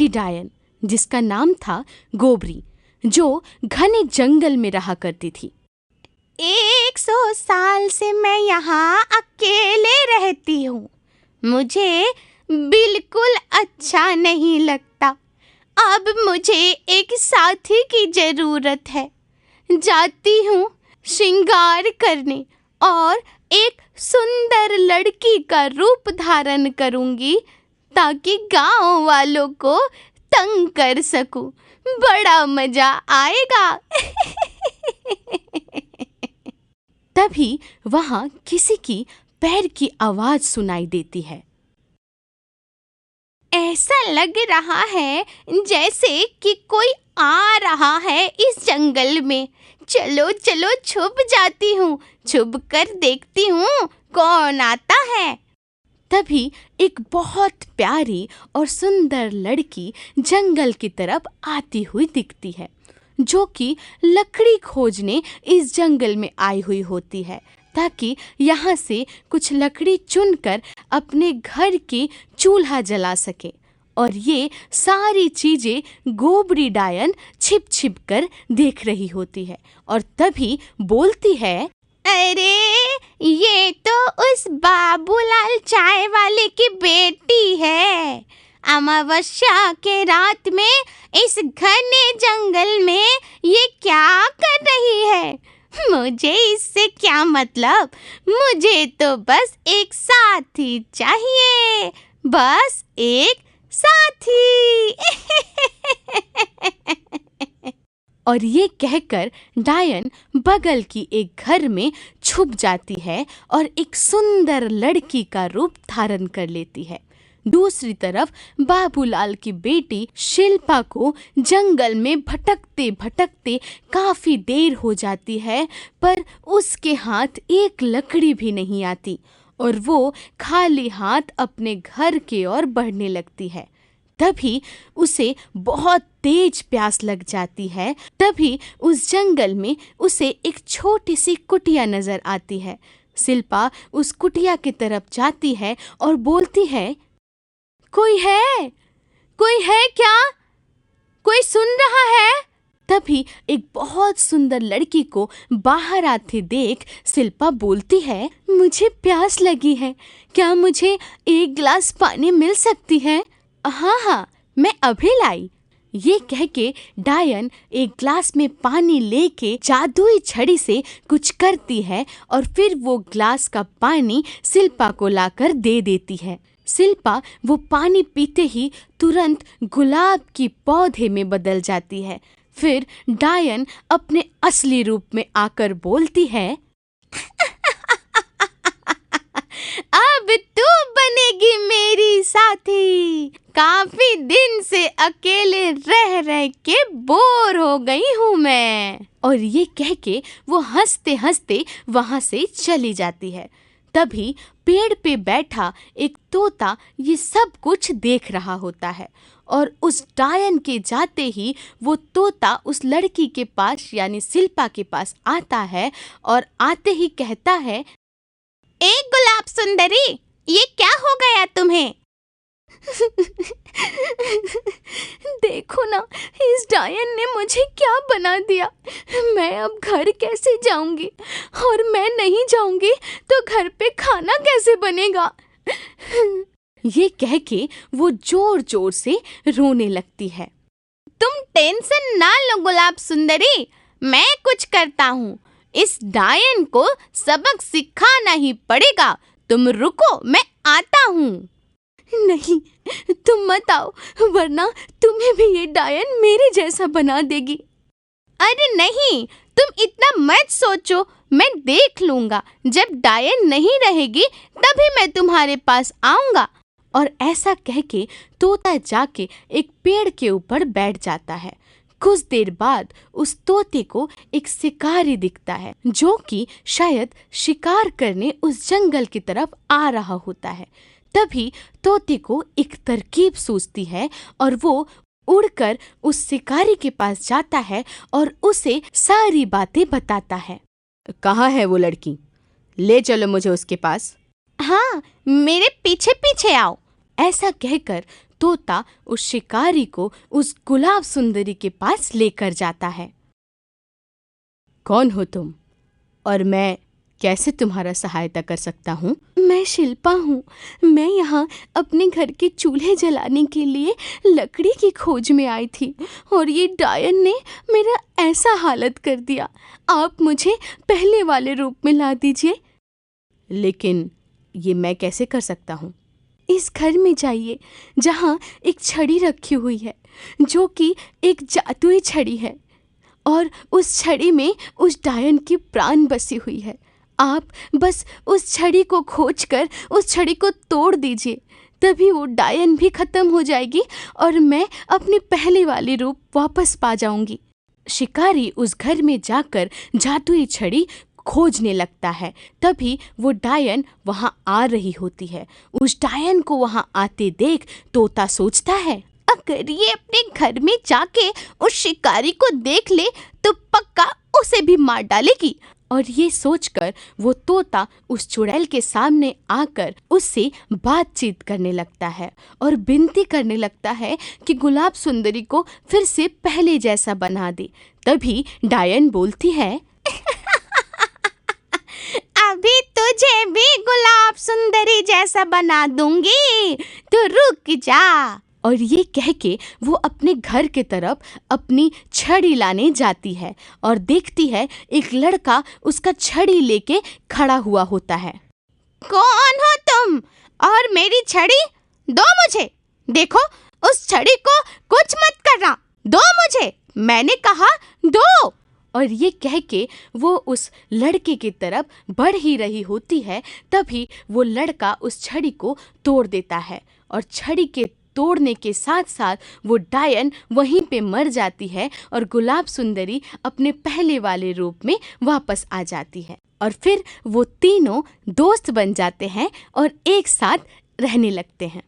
थी डायन, जिसका नाम था गोबरी, जो घने जंगल में रहा करती थी। 100 साल से मैं यहाँ अकेले रहती हूँ। मुझे बिल्कुल अच्छा नहीं लगता। अब मुझे एक साथी की जरूरत है। जाती हूँ श्रृंगार करने और एक सुंदर लड़की का रूप धारण करूँगी ताकि गांव वालों को तंग कर सकूं। बड़ा मजा आएगा। तभी वहां किसी की पैर की आवाज सुनाई देती है। ऐसा लग रहा है जैसे कि कोई आ रहा है इस जंगल में। चलो चलो छुप जाती हूँ, छुप कर देखती हूँ कौन आता है। तभी एक बहुत प्यारी और सुंदर लड़की जंगल की तरफ आती हुई दिखती है, जो कि लकड़ी खोजने इस जंगल में आई हुई होती है ताकि यहाँ से कुछ लकड़ी चुनकर अपने घर की चूल्हा जला सके। और ये सारी चीजें गोबरी डायन छिप छिप कर देख रही होती है और तभी बोलती है, अरे ये तो उस बाबूलाल चाय वाले की बेटी है। अमावस्या के रात में इस घने जंगल में ये क्या कर रही है? मुझे इससे क्या मतलब? मुझे तो बस एक साथी चाहिए, बस एक साथी। और ये कहकर डायन बगल की एक घर में छुप जाती है और एक सुंदर लड़की का रूप धारण कर लेती है। दूसरी तरफ बाबूलाल की बेटी शिल्पा को जंगल में भटकते भटकते काफी देर हो जाती है, पर उसके हाथ एक लकड़ी भी नहीं आती और वो खाली हाथ अपने घर की ओर बढ़ने लगती है। तभी उसे बहुत तेज प्यास लग जाती है। तभी उस जंगल में उसे एक छोटी सी कुटिया नजर आती है। शिल्पा उस कुटिया की तरफ जाती है और बोलती है, कोई है? कोई है क्या? कोई सुन रहा है? तभी एक बहुत सुंदर लड़की को बाहर आते देख शिल्पा बोलती है, मुझे प्यास लगी है, क्या मुझे एक गिलास पानी मिल सकती है? हाँ, मैं अभी लाई। ये कह के डायन एक ग्लास में पानी लेके जादुई छड़ी से कुछ करती है और फिर वो ग्लास का पानी शिल्पा को लाकर दे देती है। शिल्पा वो पानी पीते ही तुरंत गुलाब की पौधे में बदल जाती है। फिर डायन अपने असली रूप में आकर बोलती है, अब तू बनेगी मेरी साथी। काफी दिन से अकेले रह रह के बोर हो गई हूँ मैं। और ये कह के वो हंसते हंसते वहां से चली जाती है। तभी पेड़ पे बैठा एक तोता ये सब कुछ देख रहा होता है और उस डायन के जाते ही वो तोता उस लड़की के पास यानी शिल्पा के पास आता है और आते ही कहता है, एक गुलाब सुंदरी, ये क्या हो गया तुम्हें? देखो ना, इस डायन ने मुझे क्या बना दिया। मैं अब घर कैसे जाऊंगी? और मैं नहीं जाऊंगी तो घर पे खाना कैसे बनेगा? ये कह के वो जोर जोर से रोने लगती है। तुम टेंशन ना लो गुलाब सुंदरी, मैं कुछ करता हूँ। इस डायन को सबक सिखाना ही पड़ेगा। तुम रुको, मैं आता हूँ। नहीं, तुम मत आओ, वरना तुम्हें भी ये डायन मेरे जैसा बना देगी। अरे नहीं, तुम इतना मत सोचो, मैं देख लूंगा। जब डायन नहीं रहेगी तभी मैं तुम्हारे पास आऊंगा। और ऐसा कह के तोता जाके एक पेड़ के ऊपर बैठ जाता है। कुछ देर बाद उस तोते को एक शिकारी दिखता है, जो कि शायद शिकार करने उस जंगल की तरफ आ रहा होता है। तभी तोते को एक तरकीब सूझती है और वो उड़कर उस शिकारी के पास जाता है और उसे सारी बातें बताता है। कहाँ है वो लड़की? ले चलो मुझे उसके पास। हाँ, मेरे पीछे पीछे आओ। ऐसा कहकर तोता उस शिकारी को उस गुलाब सुंदरी के पास लेकर जाता है। कौन हो तुम और मैं कैसे तुम्हारा सहायता कर सकता हूँ? मैं शिल्पा हूँ। मैं यहाँ अपने घर के चूल्हे जलाने के लिए लकड़ी की खोज में आई थी और ये डायन ने मेरा ऐसा हालत कर दिया। आप मुझे पहले वाले रूप में ला दीजिए। लेकिन ये मैं कैसे कर सकता हूँ? इस घर में जाइए जहाँ एक छड़ी रखी हुई है जो कि एक जादुई छड़ी है और उस छड़ी में उस डायन की प्राण बसी हुई है। आप बस उस छड़ी को खोजकर उस छड़ी को तोड़ दीजिए, तभी वो डायन भी खत्म हो जाएगी और मैं अपनी पहले वाली रूप वापस पा जाऊंगी। शिकारी उस घर में जाकर जादुई छड़ी खोजने लगता है। तभी वो डायन वहां आ रही होती है। उस डायन को वहां आते देख तोता सोचता है, अगर ये अपने घर में जाके उस शिकारी को देख ले तो पक्का उसे भी मार डालेगी। और ये सोचकर वो तोता उस चुड़ैल के सामने आकर उससे बातचीत करने लगता है और विनती करने लगता है कि गुलाब सुंदरी को फिर से पहले जैसा बना दे। तभी डायन बोलती है, अभी तुझे भी गुलाब सुंदरी जैसा बना दूंगी, तो रुक जा। और ये कह के वो अपने घर के तरफ अपनी छड़ी लाने जाती है और देखती है एक लड़का उसका छड़ी लेके खड़ा हुआ होता है। कौन हो तुम और मेरी छड़ी दो मुझे। देखो उस छड़ी को कुछ मत करना, दो मुझे, मैंने कहा दो। और ये कह के वो उस लड़के की तरफ बढ़ ही रही होती है। तभी वो लड़का उस छड़ी को तोड़ देता है और छड़ी के तोड़ने के साथ साथ वो डायन वहीं पे मर जाती है और गुलाब सुंदरी अपने पहले वाले रूप में वापस आ जाती है। और फिर वो तीनों दोस्त बन जाते हैं और एक साथ रहने लगते हैं।